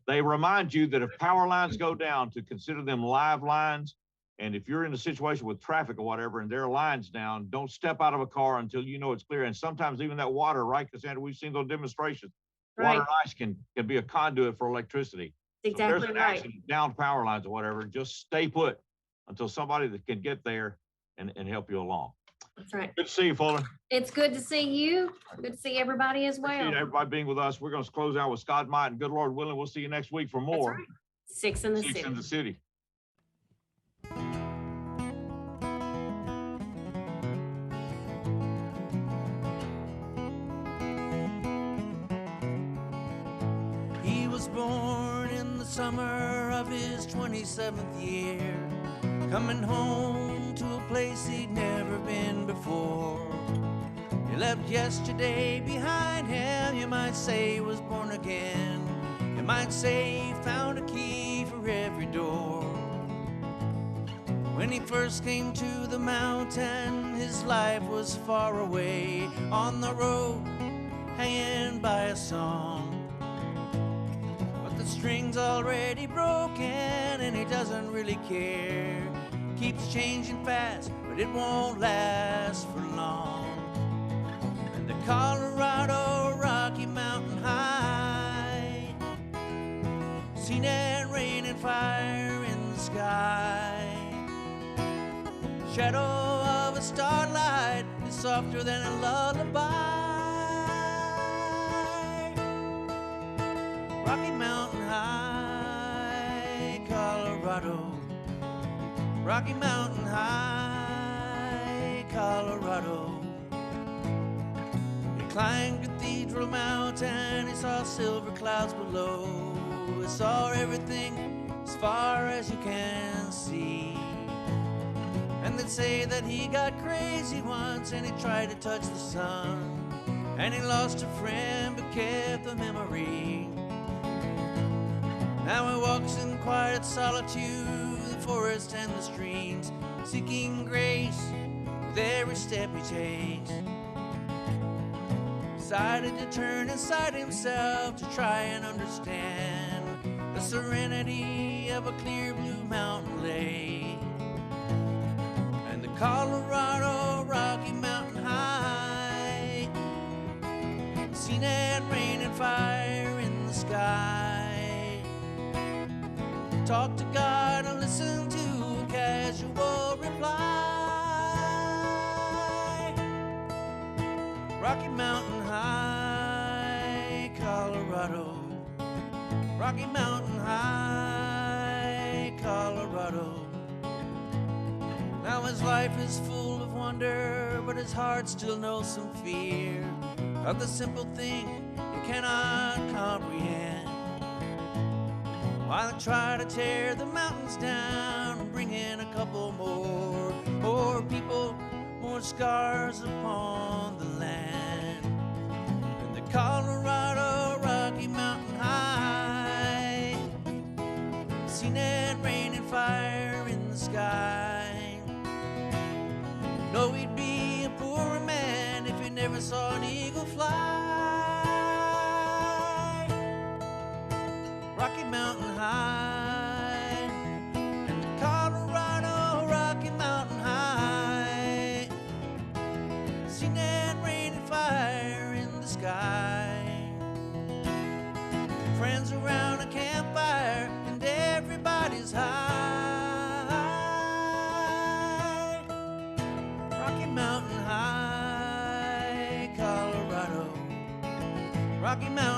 They remind you that if power lines go down, to consider them live lines. And if you're in a situation with traffic or whatever and there are lines down, don't step out of a car until you know it's clear. And sometimes even that water, right, Cassandra, we've seen those demonstrations. Right. Water and ice can be a conduit for electricity. So if Exactly there's an right. accident, down power lines or whatever, just stay put until somebody that can get there and help you along. That's right. Good to see you, Fuller. It's good to see you. Good to see everybody as well. Appreciate everybody being with us. We're going to close out with Scott Myatt, and good Lord willing, we'll see you next week for more. That's right. Six in the Six City. in the City. He was born in the summer of his 27th year, coming home to a place he'd never been before. He left yesterday behind him, you might say he was born again. You might say he found a key for every door. When he first came to the mountain, his life was far away, on the road, hanging by a song. But the string's already broken and he doesn't really care. Keeps changing fast, but it won't last for long. And the Colorado Rocky Mountain High, seen it rain and fire in the sky. Shadow of a starlight is softer than a lullaby. Rocky Mountain High, Colorado. Rocky Mountain High, Colorado. He climbed Cathedral Mountain, he saw silver clouds below. He saw everything as far as you can see. And they'd say that he got crazy once and he tried to touch the sun. And he lost a friend but kept the memory. Now he walks in quiet solitude, the forest and the streams, seeking grace with every step he takes. Decided to turn inside himself to try and understand the serenity of a clear blue mountain lake. And the Colorado Rocky Mountain High, seen it rain and fire in the sky. Talk to God and listen to a casual reply. Rocky Mountain High, Colorado. Rocky Mountain High, Colorado. Now his life is full of wonder, but his heart still knows some fear of the simple thing you cannot comprehend. While they try to tear the mountains down and bring in a couple more people, more scars upon the land. And the Colorado Rocky Mountain High, seen it rain and fire in the sky. Know he'd be a poor man if he never saw an eagle fly. Rocky Mountain High, and the Colorado Rocky Mountain High, seen it rain and fire in the sky. Friends around a campfire and everybody's high. Rocky Mountain High, Colorado. Rocky Mountain